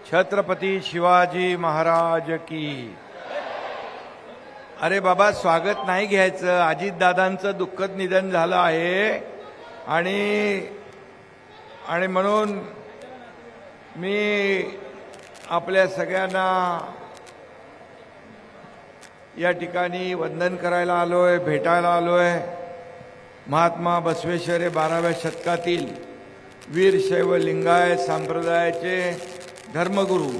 छत्रपती शिवाजी महाराज की। अरे बाबा, स्वागत नाही घ्यायचं. अजितदादांचं दुःखद निधन झालं आहे आणि म्हणून मी आपल्या सगळ्यांना या ठिकाणी वंदन करायला आलोय, भेटायला आलोय. महात्मा बसवेश्वर हे 12व्या शतकातील वीरशैव लिंगायत संप्रदायाचे धर्मगुरू,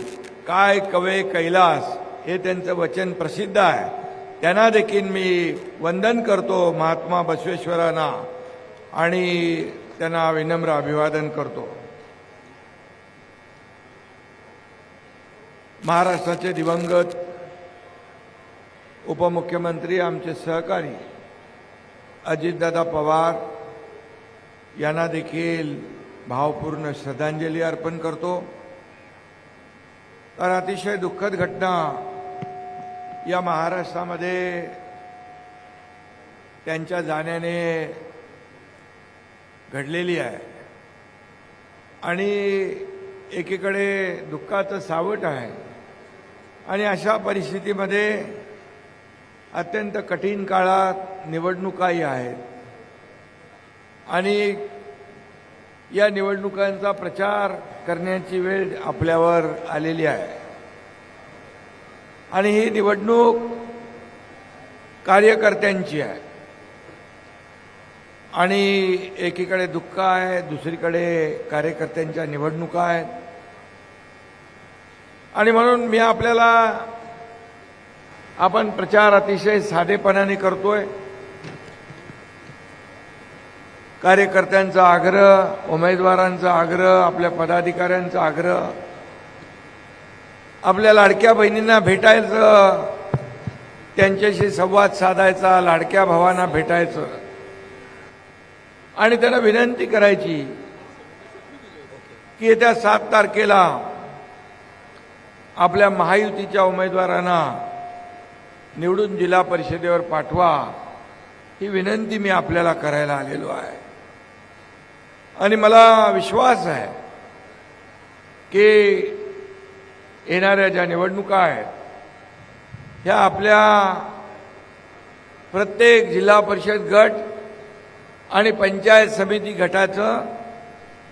काय कवे कैलास हे त्यांचं वचन प्रसिद्ध आहे. त्यांना देखील मी वंदन करतो, महात्मा बसवेश्वरांना, आणि त्यांना विनम्र अभिवादन करतो. महाराष्ट्राचे दिवंगत उपमुख्यमंत्री, आमचे सहकारी अजितदादा पवार यांना देखील भावपूर्ण श्रद्धांजली अर्पण करतो. तर अतिशय दुःखद घटना या महाराष्ट्रामध्ये त्यांच्या जाण्याने घडलेली आहे आणि एकीकडे दुःखाचं सावट आहे. आणि अशा परिस्थितीमध्ये अत्यंत कठीण काळात निवडणुकाही आहेत आणि या निवडणुकांचा प्रचार करण्याची वेळ आपल्यावर आलेली आहे. आणि ही निवडणूक कार्यकर्त्यांची आहे आणि एकीकडे दुःख आहे, दुसरीकडे कार्यकर्त्यांच्या निवडणुका आहेत. आणि म्हणून मी आपल्याला, आपण प्रचार अतिशय साधेपणाने करतोय. कार्यकर्त्यांचा आग्रह, उमेदवारांचा आग्रह, आपल्या पदाधिकाऱ्यांचा आग्रह, आपल्या लाडक्या बहिणींना भेटायचं, त्यांच्याशी संवाद साधायचा, लाडक्या भावांना भेटायचं आणि त्यांना विनंती करायची की येत्या 7 तारखेला आपल्या महायुतीच्या उमेदवारांना निवडून जिल्हा परिषदेवर पाठवा. ही विनंती मी आपल्याला करायला आलेलो आहे. आणि मला विश्वास आहे की येणाऱ्या ज्या निवडणुका आहेत ह्या आपल्या प्रत्येक जिल्हा परिषद गट आणि पंचायत समिती गटाचं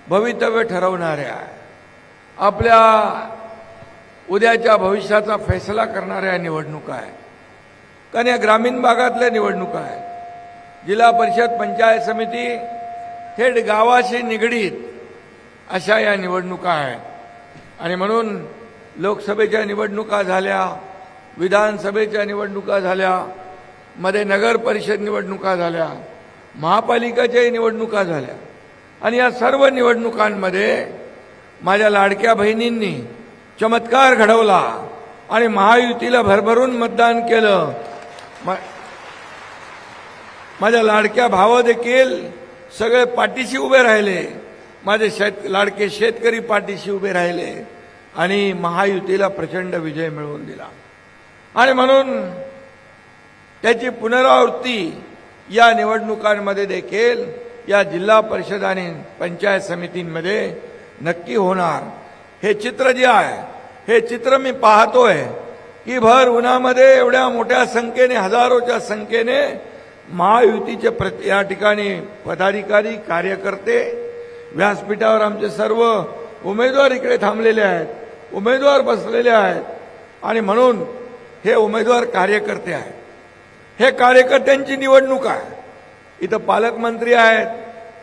भवितव्य ठरवणाऱ्या, आपल्या उद्याच्या भविष्याचा फैसला करणाऱ्या निवडणुका आहेत. कारण या ग्रामीण भागातल्या निवडणुका आहेत. जिल्हा परिषद, पंचायत समिती थेट गावाशी निगडीत अशा या निवडणुका आहेत. आणि म्हणून लोकसभेच्या निवडणुका झाल्या, विधानसभेच्या निवडणुका झाल्या, मध्ये नगर परिषद निवडणुका झाल्या, महापालिकेच्याही निवडणुका झाल्या. आणि या सर्व निवडणुकांमध्ये माझ्या लाडक्या बहिणींनी चमत्कार घडवला आणि महायुतीला भरभरून मतदान केलं. माझ्या लाडक्या भाव देखील सगळे पाठीशी उभे राहिले. माझे लाडके शेतकरी पाठीशी उभे राहिले आणि महायुतीला प्रचंड विजय मिळवून दिला. आणि म्हणून त्याची पुनरावृत्ती या निवडणुकांमध्ये देखील या जिल्हा परिषद आणि पंचायत समितींमध्ये नक्की होणार. हे चित्र जे आहे, हे चित्र मी पाहतोय की भर उन्हामध्ये एवढ्या मोठ्या संख्येने, हजारोच्या संख्येने महायुतीचे या ठिकाणी पदाधिकारी, कार्यकर्ते, व्यासपीठावर आमचे सर्व उमेदवार इकडे थांबलेले आहेत, उमेदवार बसलेले आहेत. आणि म्हणून हे उमेदवार कार्यकर्ते आहेत. हे कार्यकर्त्यांची निवडणूक आहे. इथं पालकमंत्री आहेत,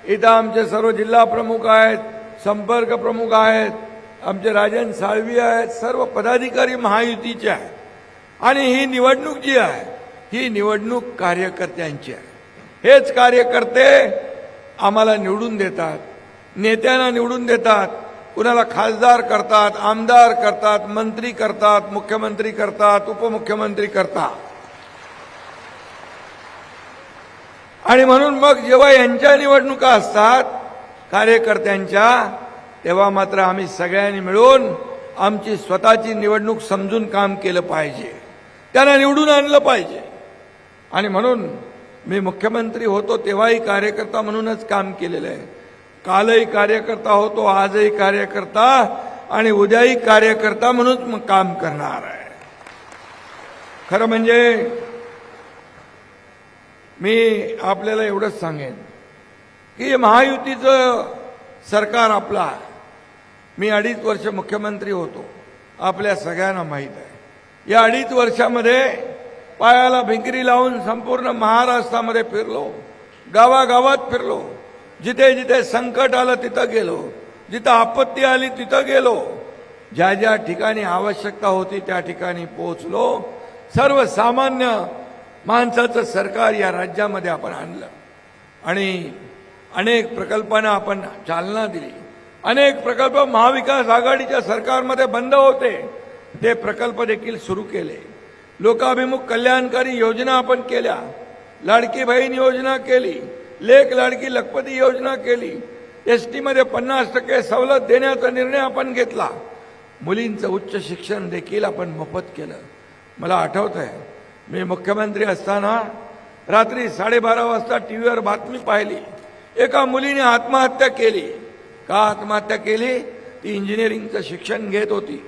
इथं आमचे सर्व जिल्हा प्रमुख आहेत, संपर्क प्रमुख आहेत, आमचे राजन साळवी आहेत, सर्व पदाधिकारी महायुतीचे आहेत. आणि ही निवडणूक जी आहे, ही निवडणूक कार्यकर्त्यांची आहे. हेच कार्यकर्ते आम्हाला निवडून देतात, नेत्यांना निवडून देतात, कुणाला खासदार करतात, आमदार करतात, मंत्री करतात, मुख्यमंत्री करतात, उपमुख्यमंत्री करतात. आणि म्हणून मग जेव्हा यांच्या निवडणुका असतात कार्यकर्त्यांच्या, तेव्हा मात्र आम्ही सगळ्यांनी मिळून आमची स्वतःची निवडणूक समजून काम केलं पाहिजे, त्यांना निवडून आणलं पाहिजे. आणि म्हणून मी मुख्यमंत्री होतो तेव्हाही कार्यकर्ता म्हणूनच काम केलेलं आहे. कालही कार्यकर्ता होतो, आजही कार्यकर्ता आणि उद्याही कार्यकर्ता म्हणून मग काम करणार आहे. खरं म्हणजे मी आपल्याला एवढंच सांगेन की महायुतीचं सरकार आपलं आहे. मी 2.5 वर्ष मुख्यमंत्री होतो, आपल्या सगळ्यांना माहीत आहे. या 2.5 वर्षामध्ये पायाला भिंगरी लावून संपूर्ण महाराष्ट्रामध्ये फिरलो, गावागावात फिरलो, जिथे जिथे संकट आलं तिथं गेलो, जिथं आपत्ती आली तिथं गेलो, ज्या ज्या ठिकाणी आवश्यकता होती त्या ठिकाणी पोहोचलो. सर्वसामान्य माणसाचं सरकार या राज्यामध्ये आपण आणलं आणि अनेक प्रकल्पांना आपण चालना दिली. अनेक प्रकल्प महाविकास आघाडीच्या सरकारमध्ये बंद होते, ते प्रकल्प देखील सुरू केले. लोकाभिमुख कल्याणकारी योजना आपण केल्या. लाडकी बहीण योजना केली, लेक लाडकी लखपती योजना केली. एसटी मध्ये 50% सवलत देण्याचा निर्णय आपण घेतला. मुलींचं उच्च शिक्षण देखील आपण मोफत केलं. मला आठवत आहे, मी मुख्यमंत्री असताना रात्री 12:30 वाजता टीव्हीवर बातमी पाहिली, एका मुलीने आत्महत्या केली. का आत्महत्या केली? ती इंजिनिअरिंगचं शिक्षण घेत होती.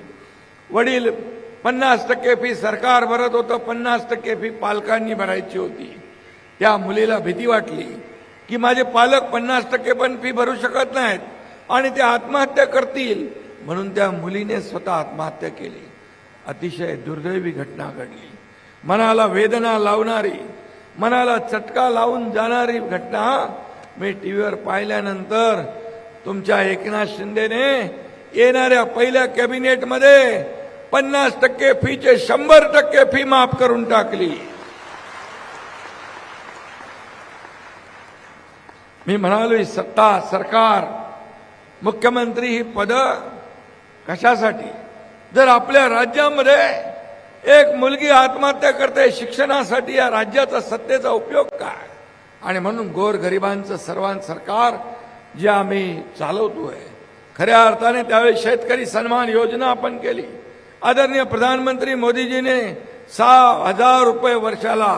वडील 50% फी सरकार भरत होतं, 50% फी पालकांनी भरायची होती. त्या मुलीला भीती वाटली की माझे पालक 50% पण फी भरू शकत नाहीत आणि ते आत्महत्या करतील, म्हणून त्या मुलीने स्वतः आत्महत्या केली. अतिशय दुर्दैवी घटना घडली. मनाला वेदना लावणारी, मनाला चटका लावून जाणारी घटना मी टीव्हीवर पाहिल्यानंतर तुमच्या एकनाथ शिंदेने येणाऱ्या पहिल्या कॅबिनेटमध्ये 50% फीचे 100% फी माफ करून टाकली. मी म्हणालो, ही सत्ता, सरकार, मुख्यमंत्री ही पद कशासाठी? जर आपल्या राज्यामध्ये एक मुलगी आत्महत्या करते शिक्षणासाठी, या राज्याचा सत्तेचा उपयोग काय? आणि म्हणून गोरगरिबांचं सरकार जे आम्ही चालवतोय, खऱ्या अर्थाने त्यावेळी शेतकरी सन्मान योजना आपण केली. आदरणीय प्रधानमंत्री मोदीजीने 6,000 रुपये वर्षाला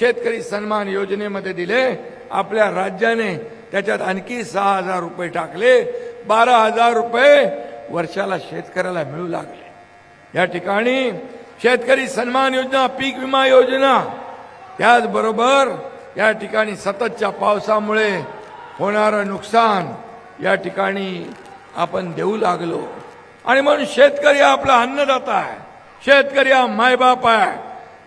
शेतकरी सन्मान योजनेमध्ये दिले. आपल्या राज्याने त्याच्यात आणखी 6,000 रुपये टाकले. 12,000 रुपये वर्षाला शेतकऱ्याला मिळू लागले. या ठिकाणी शेतकरी सन्मान योजना, पीक विमा योजना, त्याचबरोबर या ठिकाणी सततच्या पावसामुळे होणारं नुकसान या ठिकाणी आपण देऊ लागलो. आणि म्हणून शेतकरी हा आपला अन्नदाता आहे, शेतकरी हा मायबाप आहे.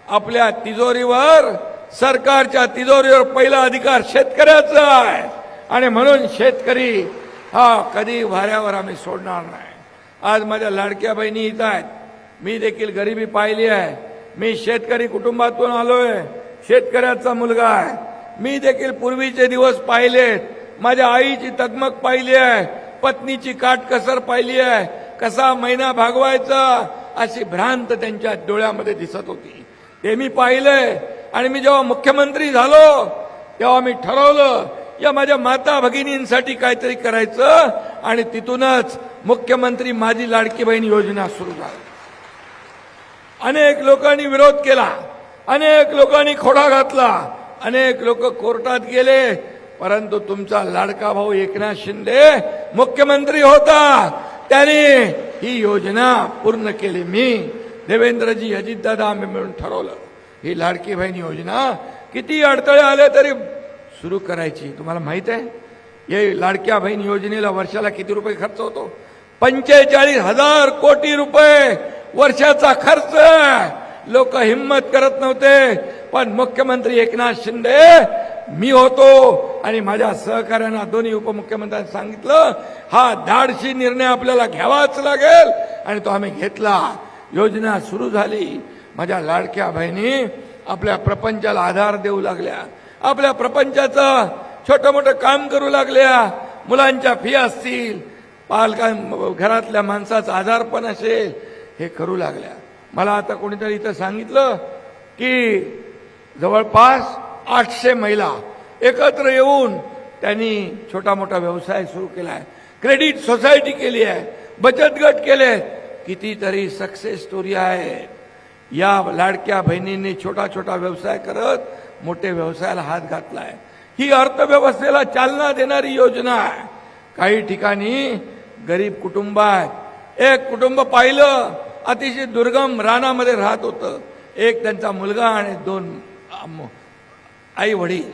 आपल्या तिजोरीवर, सरकारच्या तिजोरीवर पहिला अधिकार शेतकऱ्याचा आहे आणि म्हणून शेतकरी हा कधी वाऱ्यावर आम्ही सोडणार नाही. आज माझ्या लाडक्या बहिणी इथं आहेत. मी देखील गरिबी पाहिली आहे. मी शेतकरी कुटुंबातून आलोय, शेतकऱ्याचा मुलगा आहे. मी देखील पूर्वीचे दिवस पाहिलेत. माझ्या आईची तगमग पाहिली आहे, पत्नीची काटकसर पाहिली आहे, कसा महिना भागवायचा अशी भ्रांत त्यांच्या डोळ्यामध्ये दिसत होती. ते मी पाहिलंय. आणि मी जेव्हा मुख्यमंत्री झालो तेव्हा मी ठरवलं या माझ्या माता भगिनींसाठी काहीतरी करायचं आणि तिथूनच मुख्यमंत्री माझी लाडकी बहीण योजना सुरू झाली. अनेक लोकांनी विरोध केला, अनेक लोकांनी खोडा घातला, अनेक लोक कोर्टात गेले, परंतु तुमचा लाडका भाऊ एकनाथ शिंदे मुख्यमंत्री होता, त्याने ही योजना पूर्ण केली. मी, देवेंद्रजी, अजितदादा आम्ही मिळून ठरवलं ही लाडकी बहीण योजना किती अडथळे आले तरी सुरू करायची. तुम्हाला माहित आहे या लाडक्या बहीण योजनेला वर्षाला किती रुपये खर्च होतो? 45,000 कोटी रुपये वर्षाचा खर्च. लोक हिम्मत करत नव्हते, पण मुख्यमंत्री एकनाथ शिंदे मी होतो आणि माझ्या सहकार्यांना, दोन्ही उपमुख्यमंत्र्यांनी सांगितलं हा धाडसी निर्णय आपल्याला घ्यावाच लागेल आणि तो आम्ही घेतला. योजना सुरू झाली. माझ्या लाडक्या बहिणी आपल्या प्रपंचाला आधार देऊ लागल्या, आपल्या प्रपंचाचं छोटं मोठं काम करू लागल्या. मुलांच्या फी असतील, घरातल्या माणसाचा आजारपण असेल, हे करू लागल्या. मला आता कोणीतरी इथं सांगितलं की जवळपास 800 महिला एकत्र येऊन त्यांनी छोटा मोठा व्यवसाय सुरू केला आहे, क्रेडिट सोसायटी केली आहे, बचत गट केले. कितीतरी सक्सेस स्टोरी आहे. या लाडक्या बहिणींनी छोटा छोटा व्यवसाय करत मोठे व्यवसायाला हात घातलाय. ही अर्थव्यवस्थेला चालना देणारी योजना आहे. काही ठिकाणी गरीब कुटुंब आहेत, एक कुटुंब पाहिलं, अतिशय दुर्गम रानामध्ये राहत होतं. एक त्यांचा मुलगा आणि 2 आई वडील.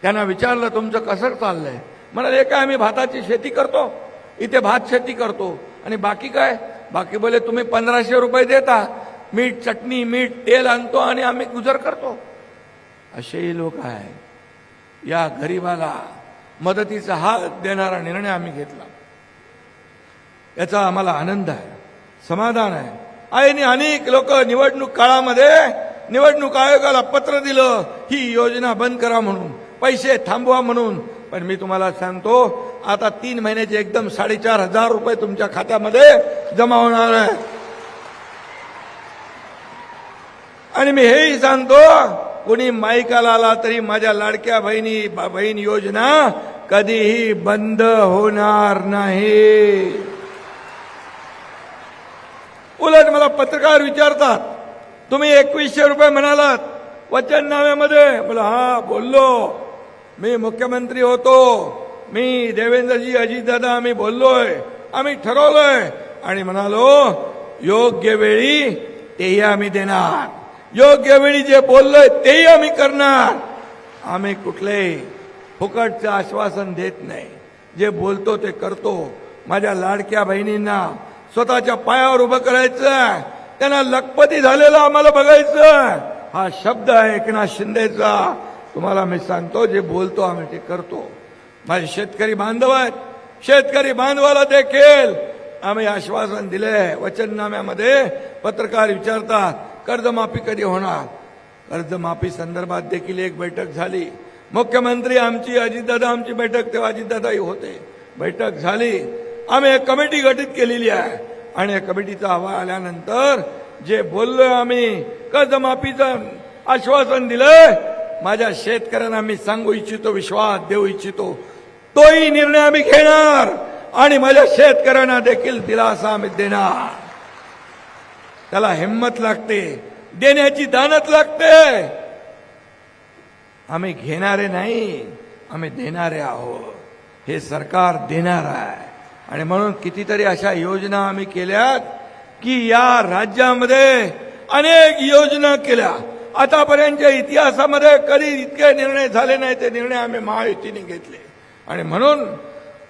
त्यांना विचारलं तुमचं कसं चाललंय? म्हणाले काय आम्ही भाताची शेती करतो, इथे भात शेती करतो आणि बाकी काय? बाकी बोले तुम्ही 1500 रुपये देता, मीठ चटणी मीठ तेल आणतो आणि आम्ही गुजर करतो. असेही लोक आहे. या गरीबाला मदतीचा हात देणारा निर्णय आम्ही घेतला. याचा आम्हाला आनंद आहे, समाधान आहे. आणि अनेक लोक निवडणूक काळामध्ये निवडणूक आयोगाला पत्र दिलं ही योजना बंद करा म्हणून, पैसे थांबवा म्हणून. पण मी तुम्हाला सांगतो आता 3 महिन्याचे एकदम 4,500 रुपये तुमच्या खात्यामध्ये जमा होणार आहे. आणि मी हेही सांगतो कोणी माईकाला आला तरी माझ्या लाडक्या बहीण योजना कधीही बंद होणार नाही. उलट मला पत्रकार विचारतात तुम्ही 2100 रुपये म्हणालात वचननाम्यामध्ये. बोला हा बोललो, मी मुख्यमंत्री होतो, मी देवेंद्रजी अजितदादा आम्ही बोललोय, आम्ही ठरवलंय आणि म्हणालो योग्य वेळी तेही आम्ही देणार, योग्य वेळी जे बोललोय तेही आम्ही करणार. आम्ही कुठलेही फुकटचं आश्वासन देत नाही, जे बोलतो ते करतो. माझ्या लाडक्या बहिणींना स्वतःच्या पायावर उभं करायचं, त्यांना लखपती झालेलं आम्हाला बघायचं. हा शब्द आहे एकनाथ शिंदेचा. तुम्हाला मी सांगतो जे बोलतो आम्ही ते करतो. माझे शेतकरी बांधव आहेत, शेतकरी बांधवाला देखील आम्ही आश्वासन दिले. वचननाम्यामध्ये पत्रकार विचारतात कर्जमाफी कधी होणार? कर्जमाफी संदर्भात देखील एक बैठक झाली. मुख्यमंत्री आमची, अजितदादा आमची बैठक, तेव्हा अजितदादाही होते, बैठक झाली. आम्ही एक कमिटी गठीत केलेली आहे आणि या कमिटीचा अहवाल आल्यानंतर जे बोललोय आम्ही कर्जमाफीचं आश्वासन दिलंय, माझ्या शेतकऱ्यांना मी सांगू इच्छितो, विश्वास देऊ इच्छितो, तोही निर्णय आम्ही घेणार आणि माझ्या शेतकऱ्यांना देखील दिलासा आम्ही देणार. त्याला हिंमत लागते, देण्याची दानत लागते. आम्ही घेणारे नाही, आम्ही देणारे आहोत. हे सरकार देणार आहे आणि म्हणून कितीतरी अशा योजना आम्ही केल्यात की या राज्यामध्ये अनेक योजना केल्या. आतापर्यंतच्या इतिहासामध्ये कधी इतके निर्णय झाले नाही, ते निर्णय आम्ही महायुतीने घेतले. आणि म्हणून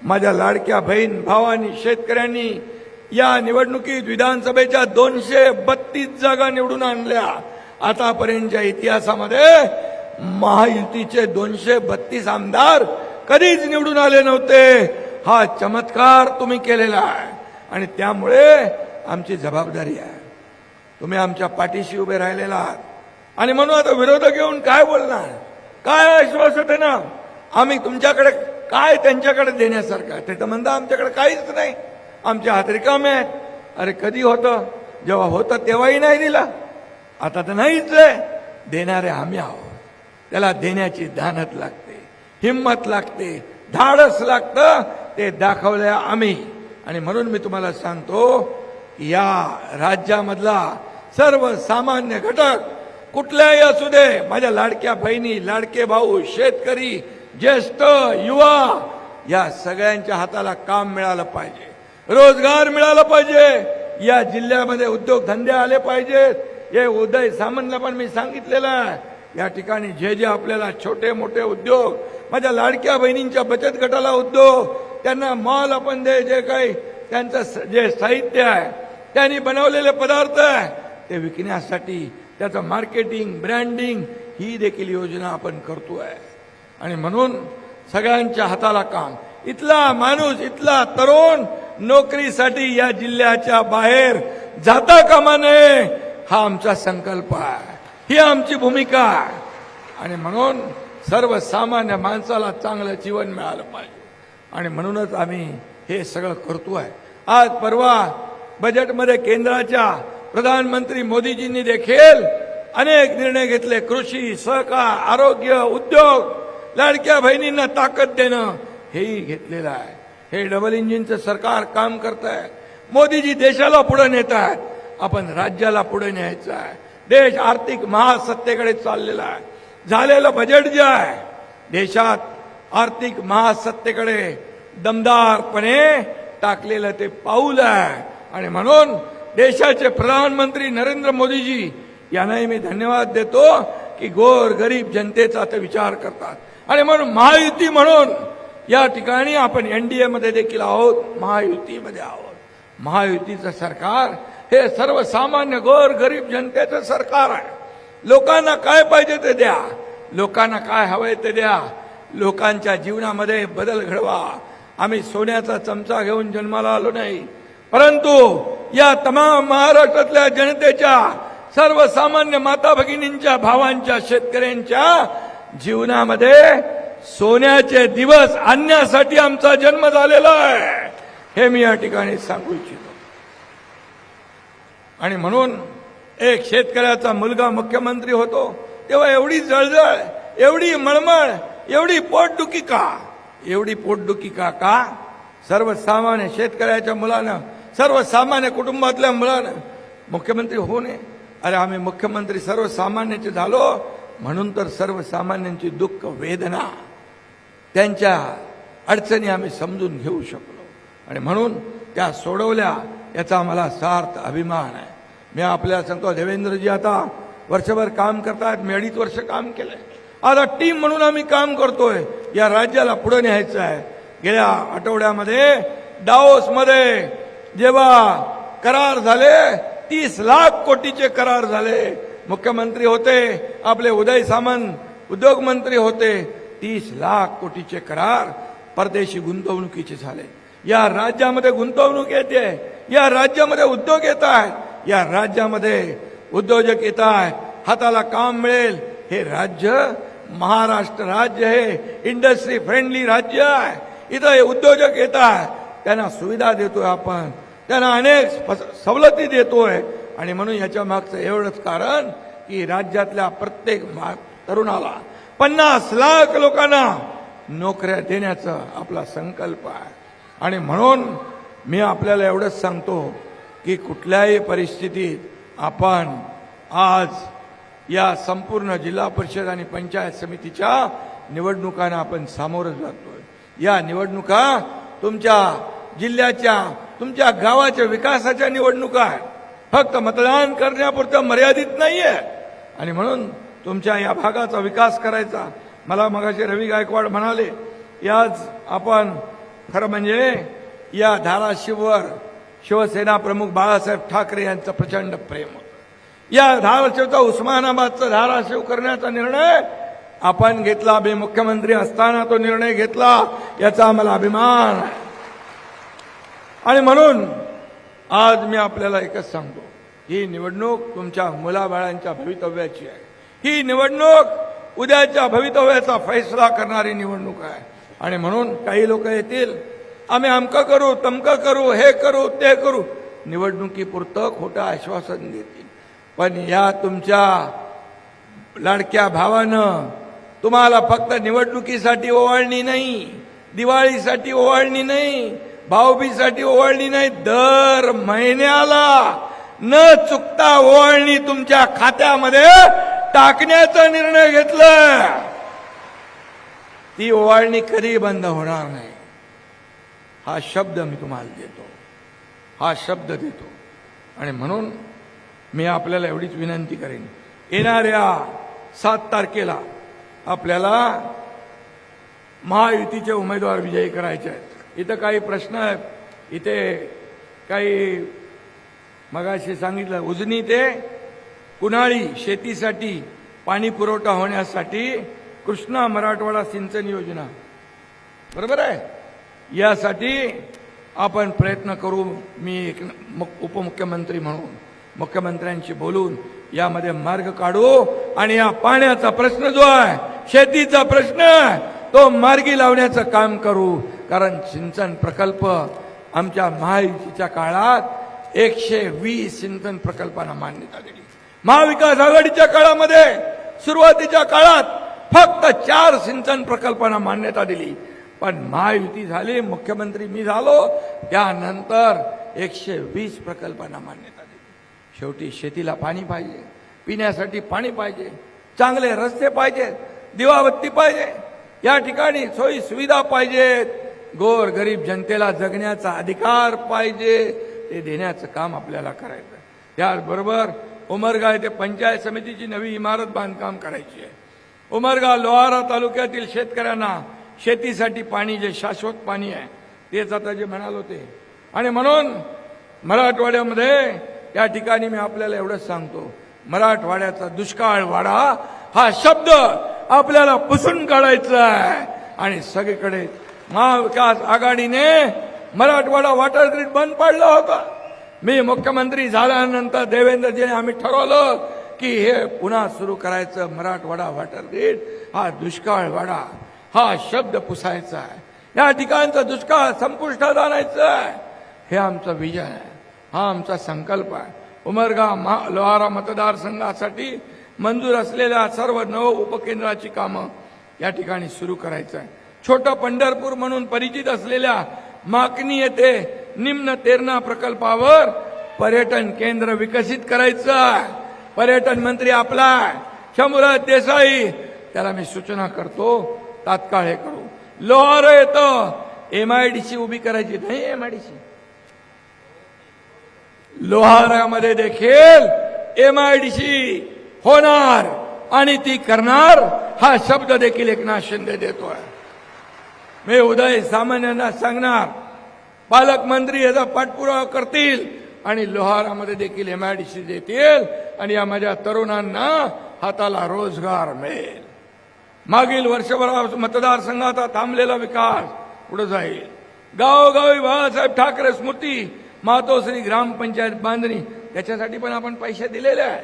माझ्या लाडक्या बहीण भावांनी, शेतकऱ्यांनी या निवडणुकीत विधानसभेच्या 232 जागा निवडून आणल्या. आतापर्यंतच्या इतिहासामध्ये महायुतीचे 232 आमदार कधीच निवडून आले नव्हते. हा चमत्कार तुम्ही केलेला आहे आणि त्यामुळे आमची जबाबदारी आहे. तुम्ही आमच्या पाठीशी उभे राहिलेला आहात आणि म्हणून आता विरोधक येऊन काय बोलणार, काय आश्वासन आहे ना, आम्ही तुमच्याकडे काय त्यांच्याकडे देण्यासारखं? ते तर म्हणता आमच्याकडे काहीच नाही, आमचे हात रिकामे आहेत. अरे कधी होतं? जेव्हा होतं तेव्हाही नाही दिला, आता तर नाहीच आहे. देणारे आम्ही आहोत. त्याला देण्याची दानत लागते, हिंमत लागते, धाडस लागतं, ते दाखवलंय आम्ही. आणि म्हणून मी तुम्हाला सांगतो या राज्यामधला सर्वसामान्य घटक कुठल्याही असू दे, माझ्या लाडक्या बहिणी, लाडके भाऊ, शेतकरी, ज्येष्ठ, युवा, या सगळ्यांच्या हाताला काम मिळालं पाहिजे, रोजगार मिळाला पाहिजे, या जिल्ह्यामध्ये उद्योगधंदे आले पाहिजेत. हे उदय सामंतला पण मी सांगितलेलं आहे, या ठिकाणी जे जे आपल्याला छोटे मोठे उद्योग, माझ्या लाडक्या बहिणींच्या बचत गटाला उद्योग, त्यांना मॉल आपण दे, जे काही त्यांचं जे साहित्य आहे, त्यांनी बनवलेले पदार्थ आहे ते विकण्यासाठी त्याचं मार्केटिंग, ब्रँडिंग, ही देखील योजना आपण करतोय. आणि म्हणून सगळ्यांच्या हाताला काम. इथला माणूस, इथला तरुण नोकरीसाठी या जिल्ह्याच्या बाहेर जाता कामा नये, हा आमचा संकल्प आहे, ही आमची भूमिका आहे. आणि म्हणून सर्वसामान्य माणसाला चांगलं जीवन मिळालं पाहिजे आणि म्हणूनच आम्ही हे सगळं करतोय. आज परवा बजेटमध्ये केंद्राच्या प्रधानमंत्री मोदीजींनी देखील अनेक निर्णय घेतले. कृषी, सहकार, आरोग्य, उद्योग, लाडक्या बहिणींना ताकद देणं, हेही घेतलेलं आहे. हे डबल इंजिनचं सरकार काम करत आहे. मोदीजी देशाला पुढे नेत आहेत, आपण राज्याला पुढे न्यायचं आहे. देश आर्थिक महासत्तेकडे चाललेला आहे. झालेलं बजेट जे आहे देशात आर्थिक महासत्तेकडे दमदारपणे टाकलेलं ते पाऊल आहे आणि म्हणून देशाचे प्रधानमंत्री नरेंद्र मोदीजी यांनाही मी धन्यवाद देतो की गोर गरीब जनतेचा ते विचार करतात. आणि म्हणून महायुती म्हणून या ठिकाणी आपण एनडीए मध्ये देखील आहोत, महायुतीमध्ये आहोत. महायुतीचं सरकार हे सर्वसामान्य गोर गरीब जनतेचं सरकार आहे. लोकांना काय पाहिजे ते द्या, लोकांना काय हवंय ते द्या, लोकांच्या जीवनामध्ये बदल घडवा. आम्ही सोन्याचा चमचा घेऊन जन्माला आलो नाही, परंतु या तमाम महाराष्ट्रातल्या जनतेच्या सर्वसामान्य माता भगिनींच्या, भावांच्या, शेतकऱ्यांच्या जीवनामध्ये सोन्याचे दिवस आणण्यासाठी आमचा जन्म झालेला आहे, हे मी या ठिकाणी सांगू इच्छितो. आणि म्हणून एक शेतकऱ्याचा मुलगा मुख्यमंत्री होतो तेव्हा एवढी जळजळ, एवढी मळमळ, एवढी पोटदुखी का? एवढी पोटदुखी का? सर्वसामान्य शेतकऱ्याच्या मुलानं, सर्वसामान्य कुटुंबातल्या मुलानं मुख्यमंत्री होऊ नये. अरे आम्ही मुख्यमंत्री सर्वसामान्याचे झालो म्हणून तर सर्वसामान्यांची दुःख, वेदना, त्यांच्या अडचणी आम्ही समजून घेऊ शकलो आणि म्हणून त्या सोडवल्या, याचा आम्हाला सार्थ अभिमान आहे. मी आपल्याला सांगतो, देवेंद्रजी आता वर्षभर काम करतात, मी 2.5 वर्ष काम केलंय. आता टीम म्हणून आम्ही काम करतोय, या राज्याला पुढे न्यायचं आहे. गेल्या आठवड्यामध्ये दाओसमध्ये जेव्हा करार झाले, 30 लाख कोटीचे करार झाले. मुख्यमंत्री होते आपले उदय सामंत, उद्योग मंत्री होते. 30 लाख कोटीचे करार परदेशी गुंतवणुकीचे झाले. या राज्यामध्ये गुंतवणूक येते, या राज्यामध्ये उद्योग येत आहेत, या राज्यामध्ये उद्योजक येत आहेत, हाताला काम मिळेल. हे राज्य महाराष्ट्र राज्य हे इंडस्ट्री फ्रेंडली राज्य आहे. इथं उद्योजक येत आहेत, त्यांना सुविधा देतोय आपण, त्यांना अनेक सवलती देतोय. आणि म्हणून याच्या मागचं एवढंच कारण की राज्यातल्या प्रत्येक तरुणाला 50 लाख लोकांना नोकऱ्या देण्याचा आपला संकल्प आहे. आणि म्हणून मी आपल्याला एवढंच सांगतो की कुठल्याही परिस्थितीत आपण आज या संपूर्ण जिल्हा परिषद आणि पंचायत समितीच्या निवडणुकांना आपण सामोरं जातोय. या निवडणुका तुमच्या जिल्ह्याच्या, तुमच्या गावाच्या विकासाच्या निवडणुका आहेत, फक्त मतदान करण्यापुरतं मर्यादित नाहीये. आणि म्हणून तुमच्या या भागाचा विकास करायचा. मला मगाशी रवी गायकवाड म्हणाले, याच आपण खरं म्हणजे या धाराशिववर शिवसेना प्रमुख बाळासाहेब ठाकरे यांचं प्रचंड प्रेम होतं. या धाराशिवचा, उस्मानाबादचा धाराशिव करण्याचा निर्णय आपण घेतला. मी मुख्यमंत्री असताना तो निर्णय घेतला, याचा आम्हाला अभिमान आहे. आणि म्हणून आज मी आपल्याला एकच सांगतो, ही निवडणूक तुमच्या मुलाबाळांच्या भवितव्याची आहे. ही निवडणूक उद्याच्या भवितव्याचा फैसला करणारी निवडणूक आहे. आणि म्हणून काही लोक येतील, आम्ही अमकं करू, तमकं करू, हे करू, ते करू, निवडणुकीपुरतं खोटं आश्वासन देतील. पण या तुमच्या लाडक्या भावानं तुम्हाला फक्त निवडणुकीसाठी ओवाळणी नाही, दिवाळीसाठी ओवाळणी नाही, भाऊबीजेसाठी ओवाळणी नाही, दर महिन्याला न चुकता ओवाळणी तुमच्या खात्यामध्ये टाकण्याचा निर्णय घेतला. ती ओवाळणी कधी बंद होणार नाही, हा शब्द मी तुम्हाला देतो, हा शब्द देतो. आणि म्हणून मी आपल्याला एवढीच विनंती करेन, येणाऱ्या 7 तारखेला आपल्याला महायुतीचे उमेदवार विजयी करायचे आहेत. इथं काही प्रश्न आहेत, इथे काही मगाशी सांगितलं, उजनी ते कुणाळी शेतीसाठी पाणी पुरवठा होण्यासाठी कृष्णा मराठवाडा सिंचन योजना, बरोबर आहे, यासाठी आपण प्रयत्न करू. मी एक उपमुख्यमंत्री म्हणून मुख्यमंत्र्यांशी बोलून यामध्ये मार्ग काढू आणि या पाण्याचा प्रश्न जो आहे, शेतीचा प्रश्न आहे, तो मार्गी लावण्याचं काम करू. कारण सिंचन प्रकल्प आमच्या महायुतीच्या काळात 120 सिंचन प्रकल्पांना मान्यता दिली. महाविकास आघाडीच्या काळामध्ये सुरुवातीच्या काळात फक्त 4 सिंचन प्रकल्पांना मान्यता दिली. पण महायुती झाली, मुख्यमंत्री मी झालो, त्यानंतर 120 प्रकल्पांना मान्यता दिली. शेवटी शेतीला पाणी पाहिजे, पिण्यासाठी पाणी पाहिजे, चांगले रस्ते पाहिजेत, दिवाबत्ती पाहिजे, या ठिकाणी सोयी सुविधा पाहिजेत, गोर गरीब जनतेला जगण्याचा अधिकार पाहिजे, ते देण्याचं काम आपल्याला करायचं. त्याचबरोबर उमरगा येथे पंचायत समितीची नवी इमारत बांधकाम करायची आहे. उमरगा लोहारा तालुक्यातील शेतकऱ्यांना शेतीसाठी पाणी, जे शाश्वत पाणी आहे तेच आता जे म्हणाल होते. आणि म्हणून मराठवाड्यामध्ये या ठिकाणी मी आपल्याला एवढंच सांगतो, मराठवाड्याचा दुष्काळ वाडा हा शब्द आपल्याला पुसून काढायचा आहे. आणि सगळीकडे महाविकास आघाडीने मराठवाडा वॉटर ग्रीड बंद पाडला होता. मी मुख्यमंत्री झाल्यानंतर देवेंद्रजीने आम्ही ठरवलं की हे पुन्हा सुरू करायचं. मराठवाडा वॉटर ग्रीड हा दुष्काळ वाडा हा शब्द पुसायचा आहे. या ठिकाणचा दुष्काळ संपुष्टात आणायचा आहे. हे आमचं विजन आहे, हा आमचा संकल्प आहे. उमरगा लोहारा मतदारसंघासाठी मंजूर असलेल्या सर्व 9 उपकेंद्राची कामं या ठिकाणी सुरू करायचं आहे. छोटं पंढरपूर म्हणून परिचित असलेल्या माकणी येथे निम्न तेरणा प्रकल्पावर पर्यटन केंद्र विकसित करायचं आहे. पर्यटन मंत्री आपला शंभूराज देसाई, त्याला मी सूचना करतो तात्काळ हे करू. लोहारा येतं MIDC उभी करायची नाही. MIDC लोहारामध्ये देखील MIDC होणार आणि ती करणार, हा शब्द देखील एकनाथ शिंदे देतोय. मी उदय सामंतांना सांगणार, पालकमंत्री याचा पाठपुरावा करतील आणि लोहारामध्ये देखील MIDC देतील आणि या माझ्या तरुणांना हाताला रोजगार मिळेल. मागील वर्षभरात मतदारसंघाचा थांबलेला विकास पुढे जाईल. गावोगावी बाळासाहेब ठाकरे स्मृती मातोश्री ग्रामपंचायत बांधणी, त्याच्यासाठी पण आपण पैसे दिलेले आहेत,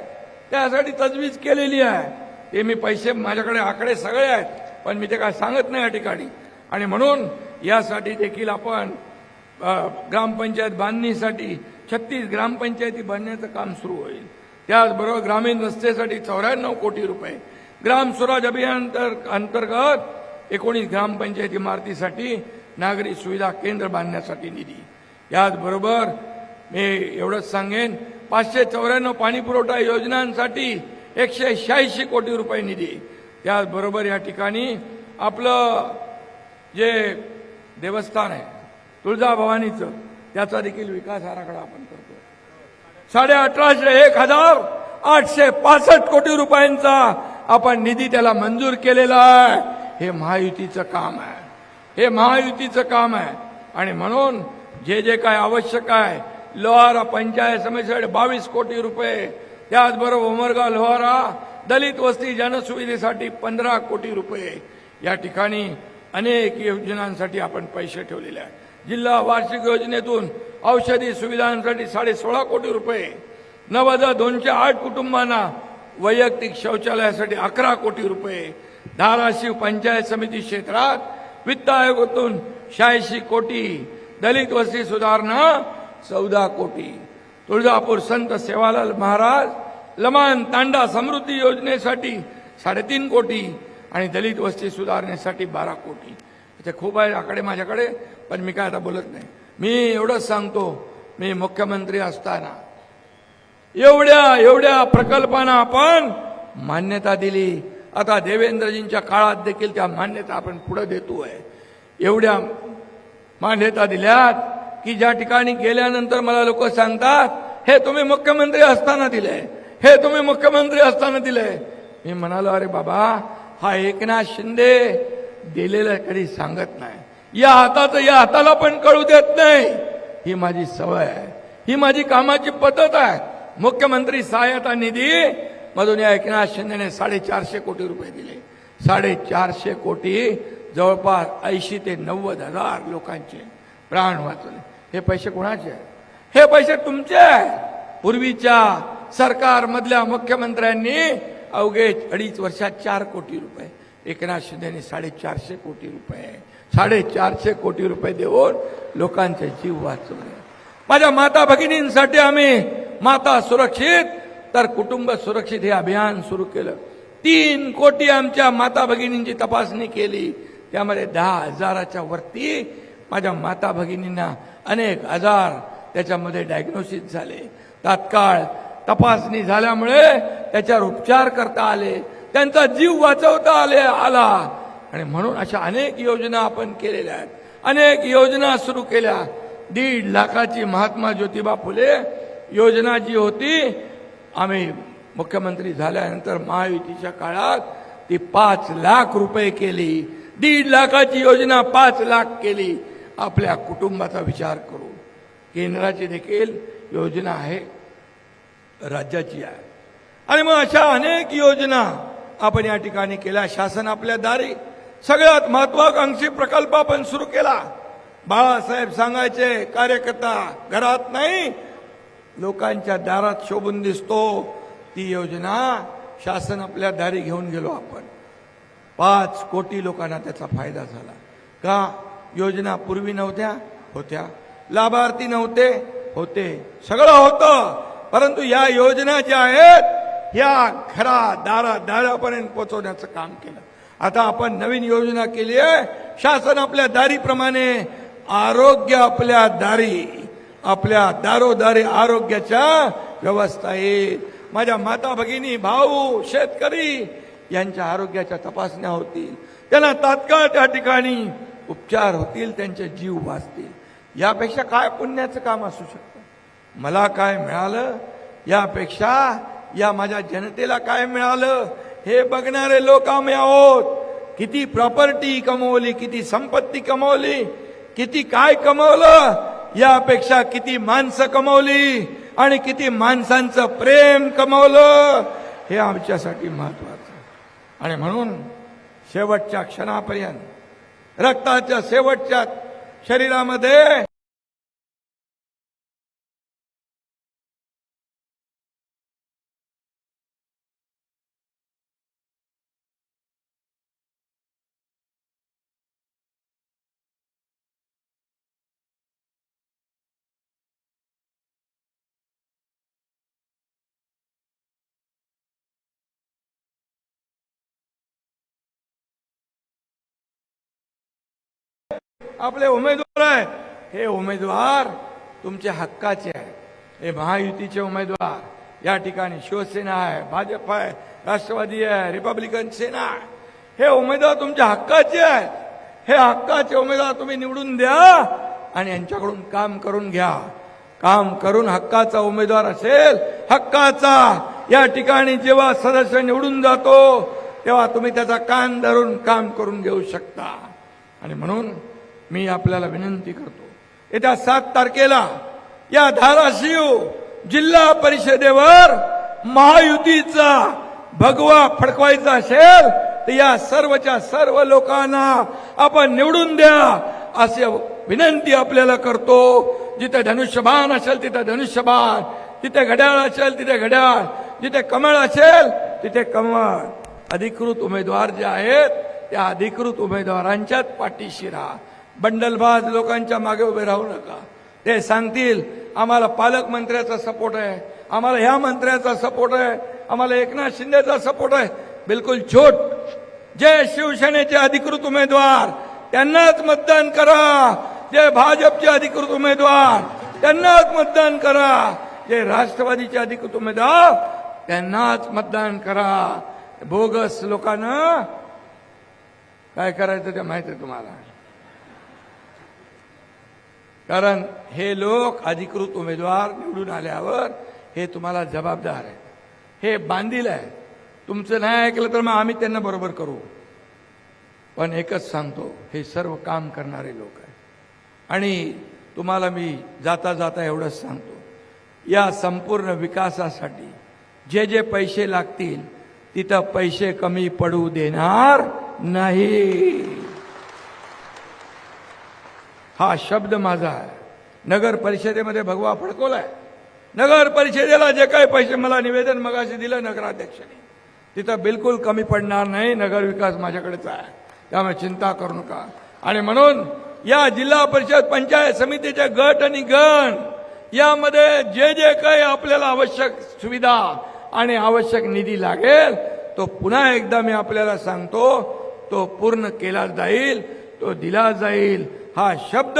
त्यासाठी तजवीज केलेली आहे. ते मी पैसे, माझ्याकडे आकडे सगळे आहेत, पण मी ते काय सांगत नाही या ठिकाणी. आणि म्हणून यासाठी देखील आपण ग्रामपंचायत बांधणीसाठी 36 ग्रामपंचायती बांधण्याचं काम सुरू होईल. त्याचबरोबर ग्रामीण रस्त्यासाठी 94 कोटी रुपये, ग्राम स्वराज अभियान अंतर्गत 19 ग्रामपंचायत इमारतीसाठी नागरी सुविधा केंद्र बांधण्यासाठी निधी. याचबरोबर मी एवढंच सांगेन, 594 पाणी पुरवठा योजनांसाठी 186 कोटी रुपये निधी. त्याचबरोबर या ठिकाणी आपलं जे देवस्थान आहे तुळजाभवानीचं, त्याचा देखील विकास आराखडा आपण करतो. 1,865 कोटी रुपयांचा आपण निधी त्याला मंजूर केलेला आहे. हे महायुतीचं काम आहे, हे महायुतीचं काम आहे. आणि म्हणून जे जे काय आवश्यक आहे, लोहारा पंचायत समितीसाठी 22 कोटी रुपये, त्याचबरोबर उमरगा लोहारा दलित वस्ती जनसुविधेसाठी 15 कोटी रुपये, या ठिकाणी अनेक योजनांसाठी आपण पैसे ठेवलेले आहेत. जिल्हा वार्षिक योजनेतून औषधी सुविधांसाठी 16.5 कोटी रुपये, 9,208 कुटुंबांना वैयक्तिक शौचालयासाठी 11 कोटी रुपये, धाराशिव पंचायत समिती क्षेत्रात वित्त आयोगातून 86 कोटी, दलित वस्ती सुधारणा 14 कोटी, तुळजापूर संत सेवालाल महाराज लमान तांडा समृद्धी योजनेसाठी 3.5 कोटी आणि दलित वस्ती सुधारण्यासाठी 12 कोटी. इथे खूप आहे आकडे माझ्याकडे, पण मी काय आता बोलत नाही. मी एवढंच सांगतो, मी मुख्यमंत्री असताना एवढ्या प्रकल्पांना आपण मान्यता दिली. आता देवेंद्रजींच्या काळात देखील त्या मान्यता आपण पुढे देतोय. एवढ्या मान्यता दिल्यात की ज्या ठिकाणी गेल्यानंतर मला लोक सांगतात, हे तुम्ही मुख्यमंत्री असताना दिले, हे तुम्ही मुख्यमंत्री असताना दिले. मी म्हणालो, अरे बाबा, हा एकनाथ शिंदे दिलेलं कधी सांगत नाही, या हाताचं या हाताला पण कळू देत नाही. ही माझी सवय आहे, ही माझी कामाची पद्धत आहे. मुख्यमंत्री सहायता निधी मधून या एकनाथ शिंदेने 450 कोटी रुपये दिले. 450 कोटी, जवळपास 80 ते 90 हजार लोकांचे प्राण वाचवले. हे पैसे कोणाचे आहेत? हे पैसे तुमचे आहेत. पूर्वीच्या सरकारमधल्या मुख्यमंत्र्यांनी अवघे 2.5 वर्षात 4 कोटी रुपये, एकनाथ शिंदेने 450 कोटी रुपये, 450 कोटी रुपये देऊन लोकांचे जीव वाचवले. माझ्या माता भगिनींसाठी आम्ही माता सुरक्षित तर कुटुंब सुरक्षित हे अभियान सुरू केलं. 3 कोटी आमच्या माता भगिनींची तपासणी केली. त्यामध्ये 10,000च्या वरती माझ्या माता भगिनींना अनेक आजार त्याच्यामध्ये डायग्नोसिस झाले. तात्काळ तपासणी झाल्यामुळे त्याच्यावर उपचार करता आले, त्यांचा जीव वाचवता आला. आणि म्हणून अशा अनेक योजना आपण केलेल्या आहेत, अनेक योजना सुरू केल्या. 1.5 लाखाची महात्मा ज्योतिबा फुले योजना जी होती, आम्ही मुख्यमंत्री झाल्यानंतर महायुतीच्या काळात ती 5 लाख रुपये केली. 1.5 लाखाची योजना 5 लाख केली. आपल्या कुटुंबाचा विचार करू. केंद्राची देखील योजना आहे, राज्याची आहे. आणि मग अशा अनेक योजना आपण या ठिकाणी केल्या. शासन आपल्या दारी सगळ्यात महत्वाकांक्षी प्रकल्प आपण सुरू केला. बाळासाहेब सांगायचे, कार्यकर्ता घरात नाही लोकांच्या दारात शोभून दिसतो. ती योजना शासन आपल्या दारी घेऊन गेलो आपण. 5 कोटी लोकांना त्याचा फायदा झाला. का? योजना पूर्वी नव्हत्या, होत्या. लाभार्थी नव्हते, होते. सगळं होतं. परंतु या योजना ज्या आहेत या दारापर्यंत पोहोचवण्याचं काम केलं. आता आपण नवीन योजना केली आहे. शासन आपल्या दारीप्रमाणे आरोग्य आपल्या दारी, आपल्या दारोदारी आरोग्याच्या व्यवस्था येईल. माझ्या माता भगिनी, भाऊ, शेतकरी यांच्या आरोग्याच्या तपासण्या होतील. त्यांना तात्काळ त्या ठिकाणी उपचार होतील, त्यांचे जीव वाचतील. यापेक्षा काय पुण्याचं काम असू शकतं? मला काय मिळालं यापेक्षा या माझ्या जनतेला काय मिळालं हे बघणारे लोक आम्ही आहोत. किती प्रॉपर्टी कमवली, किती संपत्ती कमवली, किती काय कमवलं, यापेक्षा किती माणसं कमवली आणि किती माणसांचं प्रेम कमवलं हे आमच्यासाठी महत्वाचं. आणि म्हणून शेवटच्या क्षणापर्यंत रक्ताच्या शेवटच्या शरीरामध्ये आपले उमेदवार आहेत. हे उमेदवार तुमच्या हक्काचे आहेत. हे महायुतीचे उमेदवार या ठिकाणी शिवसेना आहे, भाजप आहे, राष्ट्रवादी आहे, रिपब्लिकन सेना आहे. हे उमेदवार तुमच्या हक्काचे आहेत. हे हक्काचे उमेदवार तुम्ही निवडून द्या आणि यांच्याकडून काम करून घ्या. काम करून हक्काचा उमेदवार असेल, हक्काचा या ठिकाणी जेव्हा सदस्य निवडून जातो तेव्हा तुम्ही त्याचा कान धरून काम करून घेऊ शकता. आणि म्हणून मी आपल्याला विनंती करतो, येत्या 7 तारखेला या धाराशिव जिल्हा परिषदेवर महायुतीचा भगवा फडकवायचा असेल तर या सर्वच्या सर्व लोकांना आपण निवडून द्या असे विनंती आपल्याला करतो. जिथे धनुष्यबाण असेल तिथे धनुष्यबाण, जिथे घड्याळ असेल तिथे घड्याळ, जिथे कमळ असेल तिथे कमळ. अधिकृत उमेदवार जे आहेत त्या अधिकृत उमेदवारांच्याच पाठीशी राहा. बंडलबाज लोकांच्या मागे उभे राहू नका. ते सांगतील आम्हाला पालकमंत्र्याचा सपोर्ट आहे, आम्हाला ह्या मंत्र्याचा सपोर्ट आहे, आम्हाला एकनाथ शिंदेचा सपोर्ट आहे. बिलकुल छोट. जे शिवसेनेचे अधिकृत उमेदवार त्यांनाच मतदान करा. जे भाजपचे अधिकृत उमेदवार त्यांनाच मतदान करा. जे राष्ट्रवादीचे अधिकृत उमेदवार त्यांनाच मतदान करा. बोगस लोकांना काय करायचं ते माहिती आहे तुम्हाला. कारण हे लोक अधिकृत उमेदवार निवडून आल्यावर हे तुम्हाला जबाबदार आहे. हे बांधील आहे. तुमचं नाही ऐकलं तर मग आम्ही त्यांना बरोबर करू. पण एकच सांगतो, हे सर्व काम करणारे लोक आहेत. आणि तुम्हाला मी जाता जाता एवढंच सांगतो, या संपूर्ण विकासासाठी जे जे पैसे लागतील तिथं पैसे कमी पडू देणार नाही. हा शब्द माझा आहे. नगर परिषदेमध्ये भगवा फडकवलाय. नगर परिषदेला जे काही पैसे मला निवेदन मगाशी दिलं नगराध्यक्षांनी, तिथं बिलकुल कमी पडणार नाही. नगर विकास माझ्याकडेच आहे, त्यामुळे चिंता करू नका. आणि म्हणून या जिल्हा परिषद पंचायत समितीचे गट आणि गण यामध्ये जे जे काही आपल्याला आवश्यक सुविधा आणि आवश्यक निधी लागेल तो पुन्हा एकदा मी आपल्याला सांगतो, तो पूर्ण केला जाईल, तो दिला जाईल. हा शब्द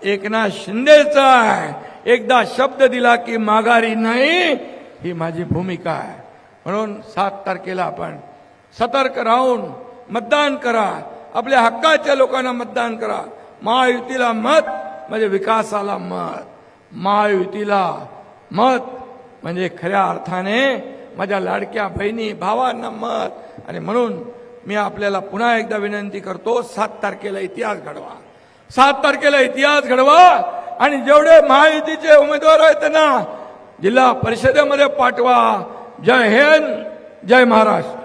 एकनाथ शिंदेचा आहे. एकदा शब्द दिला की माघारी नाही, ही माझी भूमिका आहे. म्हणून 7 तारखेला आपण सतर्क राहून मतदान करा. आपल्या हक्काच्या लोकांना मतदान करा. महायुतीला मत म्हणजे विकासाला मत, महायुतीला मत, म्हणजे खऱ्या अर्थाने माझ्या लाडक्या बहिणी भावांना मत. आणि म्हणून मी आपल्याला पुन्हा एकदा विनंती करतो, 7 तारखेला इतिहास घडवा, 7 तारखेला इतिहास घडवा आणि जेवढे महायुतीचे उमेदवार आहेत त्यांना जिल्हा परिषदेमध्ये पाठवा. जय हिंद, जय महाराष्ट्र.